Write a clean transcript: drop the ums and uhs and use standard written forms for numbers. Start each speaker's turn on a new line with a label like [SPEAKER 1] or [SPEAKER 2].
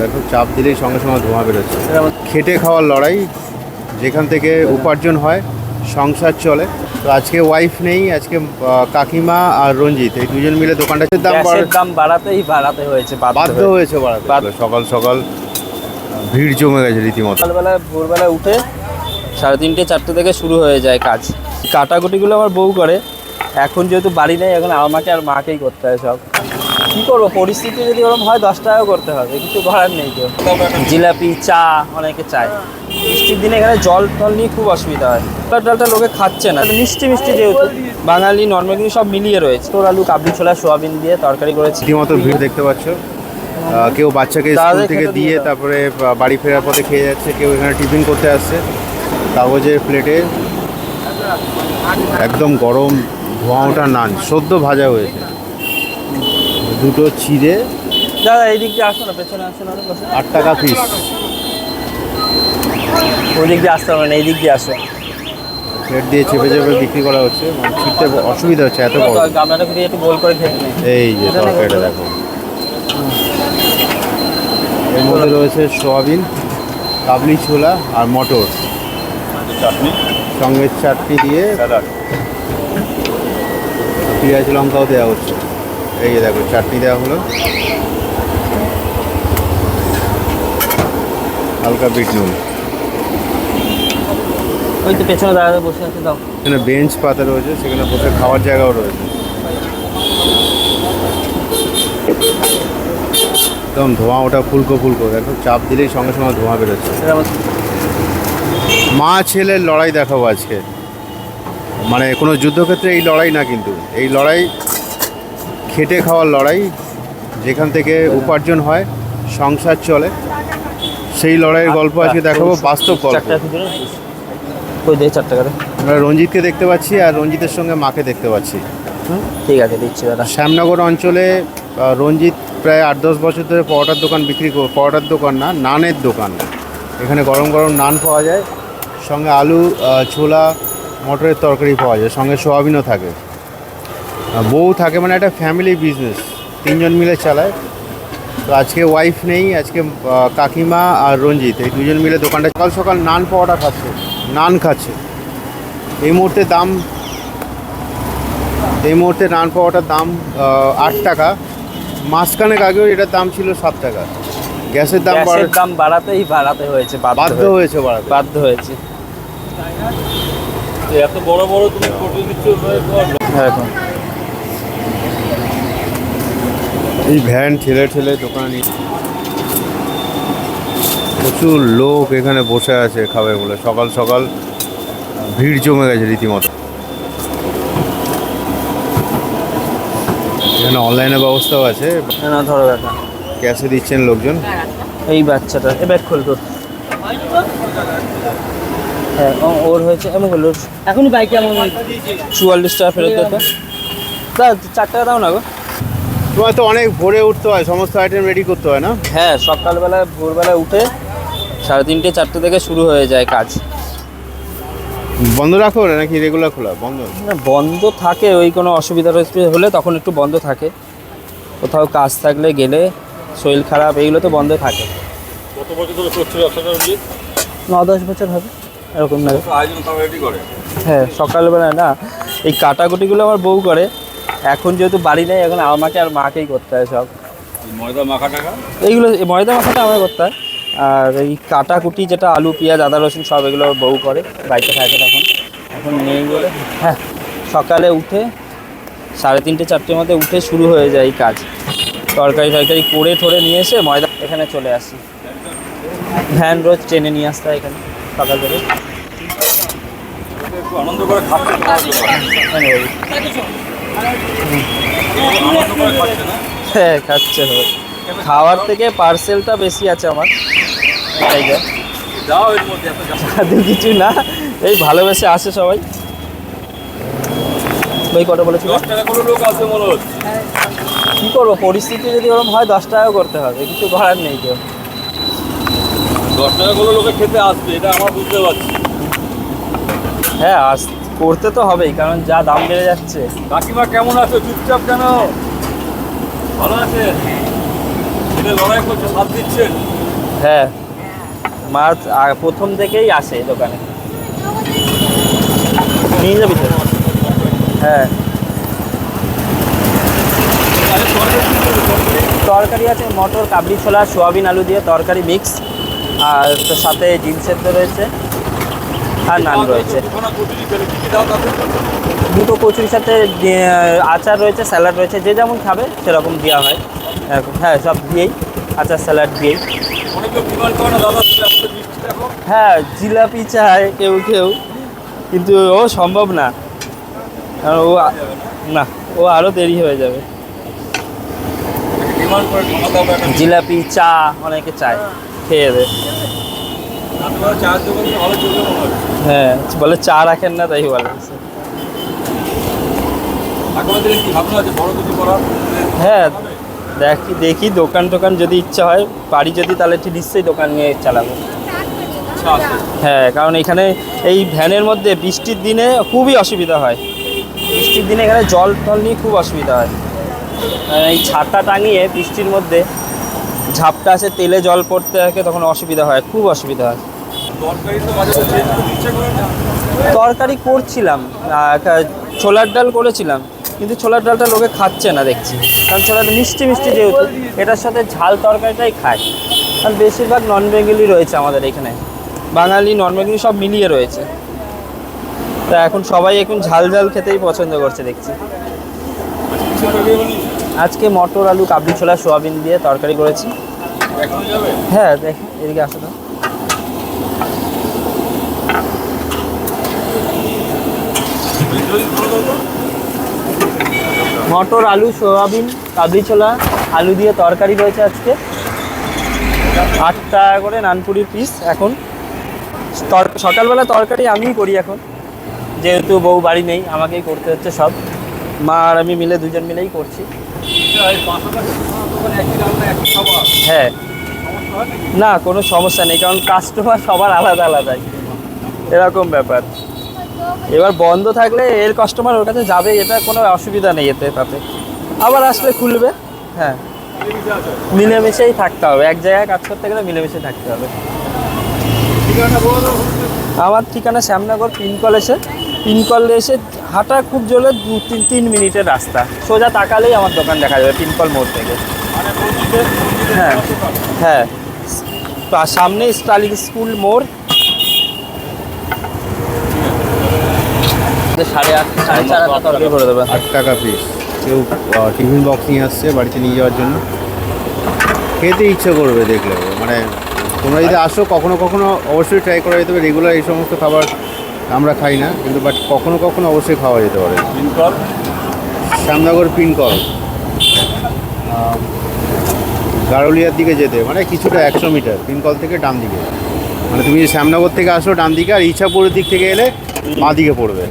[SPEAKER 1] দেখো চাপ দিলেই সঙ্গে সঙ্গে ধোঁয়া বেরোচ্ছে। খেটে খাওয়ার লড়াই, যেখান থেকে উপার্জন হয়, সংসার চলে। তো আজকে ওয়াইফ নেই, আজকে কাকিমা আর রঞ্জিত এই দুজন মিলে দোকানটার
[SPEAKER 2] দাম বাড়াতে হয়েছে,
[SPEAKER 1] বাধ্য হয়েছে বাড়াতে। সকাল সকাল ভিড় জমে গেছে রীতিমতো।
[SPEAKER 2] সকালবেলা ভোরবেলা উঠে 3:30 4টে থেকে শুরু হয়ে যায় কাজ। কাটাকুটিগুলো আমার বউ করে। এখন যেহেতু বাড়ি নেই, এখন আমাকে আর মাকেই করতে হয় সব। কী করবো, পরিস্থিতি যদি ওরকম হয় 10 টাকাও করতে হবে, কিছু করার নেই। কেউ জিলাপি চা অনেকে চায়। বৃষ্টির দিনে এখানে জল নিয়ে খুব অসুবিধা হয়। ডালটা লোকে খাচ্ছে না, মিষ্টি যেহেতু বাঙালি নর্মালি সব মিলিয়ে রয়েছে। তোর আলু, কাবলি ছোলা, সোয়াবিন দিয়ে তরকারি করেছি।
[SPEAKER 1] রীতিমতো ভিড় দেখতে পাচ্ছ। কেউ বাচ্চাকে স্কুল থেকে দিয়ে তারপরে বাড়ি ফেরার পথে খেয়ে যাচ্ছে, কেউ এখানে টিফিন করতে আসছে। কাগজের প্লেটে একদম গরম ধোঁয়া ওঠা নান সদ্য ভাজা হয়েছে, দুটো চিড়ে।
[SPEAKER 2] দাদা এই দিক দিয়ে আসো না, পেছনে আসো না,
[SPEAKER 1] 8 টাকা পিস।
[SPEAKER 2] ওই দিক দিয়ে আসতে হবে না, এই দিক দিয়ে আসো।
[SPEAKER 1] প্লেট দিয়ে চেপে বিক্রি করা হচ্ছে, মানে ছিটতে অসুবিধা হচ্ছে এত বড়।
[SPEAKER 2] গামলাটা দিয়ে একটু গোল করে খেয়ে নেই।
[SPEAKER 1] এই যে তরকারিটা দেখো, এর মধ্যে রয়েছে সোয়াবিন, কাবলি ছোলা আর মটর, চাটনি সঙ্গে চাটনি দিয়ে পেঁয়াজ লঙ্কাও দেওয়া হচ্ছে। এই যে দেখো চাটনি দেওয়া হলো, হালকা বিট নুন।
[SPEAKER 2] ওই তো পেছনে দাঁড়াতে বসে আছে, দাও।
[SPEAKER 1] এখানে বেঞ্চ পাতা রয়েছে, সেখানে বসে খাওয়ার জায়গাও রয়েছে। একদম ধোঁয়া ওটা ফুলকো দেখো, চাপ দিলেই সঙ্গে সঙ্গে ধোঁয়া বেরোচ্ছে। মা ছেলের লড়াই দেখাবো আজকে, মানে কোনো যুদ্ধক্ষেত্রে এই লড়াই না, কিন্তু এই লড়াই খেটে খাওয়ার লড়াই, যেখান থেকে উপার্জন হয়, সংসার চলে, সেই লড়াইয়ের গল্প আজকে দেখাবো, বাস্তব গল্প। আমরা রঞ্জিতকে দেখতে পাচ্ছি আর রঞ্জিতের সঙ্গে মাকে দেখতে পাচ্ছি।
[SPEAKER 2] ঠিক আছে, দিচ্ছি দাদা।
[SPEAKER 1] শ্যামনগর অঞ্চলে রঞ্জিত প্রায় 8-10 বছর ধরে পরোটার দোকান পরোটার দোকান না, নানের দোকান। এখানে গরম গরম নান পাওয়া যায়, সঙ্গে আলু, ছোলা, মটরের তরকারি পাওয়া যায়, সঙ্গে সোয়াবিনও থাকে। বউ থাকে, মানে একটা ফ্যামিলি বিজনেস, 3 জন মিলে চালায়। তো আজকে ওয়াইফ নেই, আজকে কাকিমা আর রঞ্জিত এই দুজন মিলে দোকানটা সকাল সকাল নান খাচ্ছে। এই মুহূর্তে নান পাওয়াটার দাম 8 টাকা। মাসখানেক আগেও এটার দাম ছিল 7 টাকা। গ্যাসের দাম
[SPEAKER 2] বাড়াতে হয়েছে, বাধ্য হয়েছে।
[SPEAKER 3] এত বড় তুমি ফটো দিচ্ছ
[SPEAKER 2] এখন
[SPEAKER 1] এই ভ্যান ঠেলে দোকানে প্রচুর লোক এখানে বসে আছে খাবে বলে। সকাল সকাল ভিড় জমে গেছে রীতিমতো। এখানে অনলাইনের ব্যবস্থাও আছে,
[SPEAKER 2] না ধরো দাদা,
[SPEAKER 1] ক্যাশে দিচ্ছেন লোকজন।
[SPEAKER 2] এই বাচ্চাটা ব্যাগ খোল তোর। হ্যাঁ, ওর হয়েছে এমন করলো, এখনই বাইকে এমন 44 টাকা ফেরত দিতে। দাদা 4 টাকা দাও না গো।
[SPEAKER 1] তোমার তো অনেক ভোরে উঠতে হয়, সমস্ত আইটেম রেডি করতে হয় না?
[SPEAKER 2] হ্যাঁ, ভোরবেলা উঠে 3:30 4টে থেকে শুরু হয়ে যায় কাজ।
[SPEAKER 1] বন্ধ রাখো নাকি রেগুলার খোলা? বন্ধ
[SPEAKER 2] না, বন্ধ থাকে, ওই কোনো অসুবিধা হলে তখন একটু বন্ধ থাকে। কোথাও কাজ থাকলে, গেলে, শরীর খারাপ, এইগুলো তো বন্ধ থাকে।
[SPEAKER 3] কত বছর ধরে করছো ব্যবসাটা?
[SPEAKER 2] 9-10 বছর হবে এরকম না।
[SPEAKER 3] আয়োজন তাও রেডি করে?
[SPEAKER 2] হ্যাঁ, সকালবেলা না, এই কাটাকুটিগুলো আমার বউ করে। এখন যেহেতু বাড়ি নেই, এখন আমাকে আর মাকেই করতে হয় সব।
[SPEAKER 3] ময়দা মাখা টাকা
[SPEAKER 2] এইগুলো, ময়দা মাখাটা আমাকে করতে হয়। আর এই কাটাকুটি যেটা আলু, পেঁয়াজ, আদা, রসুন সব এগুলো বউ করে, বাড়িতে থাকে এখন নেই বলে। হ্যাঁ, সকালে উঠে 3:30 4টের মধ্যে উঠে শুরু হয়ে যায় এই কাজ। তরকারি করে ঠরে নিয়ে এসে ময়দা এখানে চলে আসি। ভ্যান রোজ ট্রেনে নিয়ে আসতে হয় এখানে সকাল থেকে।
[SPEAKER 3] একটু আনন্দ করে খাচ্ছে না?
[SPEAKER 2] হ্যাঁ, খাচ্ছে হবে। খাওয়ার থেকে পার্সেলটা বেশি আছে আমার।
[SPEAKER 3] যাও এর মধ্যে
[SPEAKER 2] কিছু না, এই ভালোবেসে আসে সবাই। ওই কটা বলেছিল
[SPEAKER 3] 10 টাকা করে লোক আসবে মনে হচ্ছে।
[SPEAKER 2] কী করবো, পরিস্থিতি যদি ওরকম হয় 10 টাকাও করতে হবে, কিছু করার নেই। কেউ
[SPEAKER 3] 10 টাকা করে লোকে খেতে আসবে, এটা আমরা বুঝতে পারছি।
[SPEAKER 2] হ্যাঁ, করতে তো হবেই, কারণ যা দাম বেড়ে যাচ্ছে।
[SPEAKER 3] কাকিমা কেমন আছো? চুপচাপ কেন? ভালো আছে? ছেলে লড়াই করছে, সাথ দিচ্ছেন।
[SPEAKER 2] হ্যাঁ, মাছ প্রথম থেকেই আসে দোকানে। নিয়ে যাবি তো? হ্যাঁ, তরকারি আছে মটর, কাবলি ছোলা, সোয়াবিন, আলু দিয়ে তরকারি মিক্স, আর তার সাথে ডিম সেদ্ধ রয়েছে আর নান রয়েছে।
[SPEAKER 3] দুখানা কচুরি পেলে কি কি দাও তাতে?
[SPEAKER 2] দুটো কচুরির সাথে আচার রয়েছে, স্যালাড রয়েছে, যে যেমন খাবে সেরকম দেওয়া হয়। হ্যাঁ, সব দিয়েই, আচার স্যালাড দিয়েই।
[SPEAKER 3] অনেকে ডিমান্ড করে না দাদা, তুমি আমাদের মিষ্টি দেখো।
[SPEAKER 2] হ্যাঁ, জিলাপি চায় কেউ কেউ, কিন্তু ও সম্ভব না, কারণ না, ও আরও দেরি হয়ে যাবে।
[SPEAKER 3] ডিমান্ড করে খাওয়া দাওয়া একটা
[SPEAKER 2] জিলাপি চা অনেকে চায়, খেয়ে দেবে।
[SPEAKER 3] আপনারা চায়ের দোকান তো ভালো চলবে মনে হয়।
[SPEAKER 2] হ্যাঁ, বলে চা রাখেন না, তাই বলে।
[SPEAKER 3] আগামী দিনে কি ভাবনা আছে বড় কিছু করার?
[SPEAKER 2] হ্যাঁ, দেখি দোকান টোকান যদি ইচ্ছা হয়, পারি যদি, তাহলে ঠিক নিশ্চয়ই দোকান নিয়ে চালাবো।
[SPEAKER 3] আচ্ছা আছে।
[SPEAKER 2] হ্যাঁ, কারণ এখানে এই ভ্যানের মধ্যে বৃষ্টির দিনে খুবই অসুবিধা হয়। বৃষ্টির দিনে এখানে জল টল নিয়ে খুব অসুবিধা হয়। এই ছাতা টাঙিয়ে বৃষ্টির মধ্যে ঝাপটা আসে, তেলে জল পড়তে থাকে, তখন অসুবিধা হয়, খুব অসুবিধা হয়।
[SPEAKER 3] তরকারি তো মাঝে মাঝে চেঞ্জ করতে ইচ্ছে করে না।
[SPEAKER 2] তরকারি করছিলাম, ছোলার ডাল করেছিলাম, কিন্তু ছোলার ডালটা লোকে খাচ্ছে না দেখছি, কারণ ছোলার ডাল মিষ্টি মিষ্টি যেহেতু, এটার সাথে ঝাল তরকারিটাই খায়। কারণ বেশিরভাগ নন বেঙ্গলি রয়েছে আমাদের এখানে, বাঙালি নন বেঙ্গলি সব মিলিয়ে রয়েছে। তা এখন সবাই ঝাল ঝাল খেতেই পছন্দ করছে দেখছি।
[SPEAKER 3] কিছু তরকারি বানিয়েছে?
[SPEAKER 2] আজকে মটর, আলু, কাবলি ছোলা, সোয়াবিন দিয়ে তরকারি করেছি।
[SPEAKER 3] এখনো যাবে?
[SPEAKER 2] হ্যাঁ, দেখ এদিকে আসো তো।
[SPEAKER 3] যদি ভালো দাও তো।
[SPEAKER 2] মটর, আলু, সোয়াবিন, কাবলি ছোলা, আলু দিয়ে তরকারি রয়েছে আজকে। 8 টাকা করে নানপুরির পিস। এখন সকালবেলা তরকারি আমিই করি এখন, যেহেতু বউ বাড়ি নেই, আমাকেই করতে হচ্ছে সব। মা আর আমি মিলে, দুজন মিলেই করছি।
[SPEAKER 3] এই 500 টাকা দোকানে একই রান্না একই খাবার।
[SPEAKER 2] হ্যাঁ,
[SPEAKER 3] সমস্যা হয় নাকি?
[SPEAKER 2] না কোনো সমস্যা নেই, কারণ কাস্টমার সবার আলাদা আলাদাই, এরকম ব্যাপার। এবার বন্ধ থাকলে এর কাস্টমার ওর কাছে যাবে, এটা কোনো অসুবিধা নেই এতে, তাতে আবার আসলে খুলবে। হ্যাঁ,
[SPEAKER 3] মিলেমিশে আছে।
[SPEAKER 2] মিলেমিশেই থাকতে হবে, এক জায়গায় কাজ করতে গেলে মিলেমিশে থাকতে হবে।
[SPEAKER 3] ঠিকানা বলে দাও।
[SPEAKER 2] আমার ঠিকানা শ্যামনগর পিনকল এসে হাঁটা খুব জোরে 2-3 মিনিটের রাস্তা, সোজা তাকালেই আমার দোকান দেখা যাবে পিনকল মোড় থেকে।
[SPEAKER 3] মানে মসজিদের
[SPEAKER 2] হ্যাঁ।
[SPEAKER 3] দোকান।
[SPEAKER 2] হ্যাঁ, সামনে স্টালিং স্কুল মোড়। 8:30 8:30 তরকারি করে দেবে।
[SPEAKER 1] 8 টাকা পিস। কেউ টিফিন বক্স নিয়ে আসছে বাড়িতে নিয়ে যাওয়ার জন্য, খেতে ইচ্ছে করবে দেখলে। মানে তোমরা যদি আসো কখনো কখনো অবশ্যই ট্রাই করা যেতে পারে। রেগুলার এই সমস্ত খাবার আমরা খাই না, কিন্তু বাট কখনো কখনো অবশ্যই খাওয়া যেতে পারে।
[SPEAKER 3] পিনকল।
[SPEAKER 1] শ্যামনগর পিনকল, গারুলিয়ার দিকে যেতে মানে কিছুটা 100 মিটার, পিনকল থেকে ডান দিকে। মানে তুমি যদি শ্যামনগর থেকে আসো ডান দিকে, আর ইছাপুরের দিক থেকে এলে বাঁ দিকে পড়বে।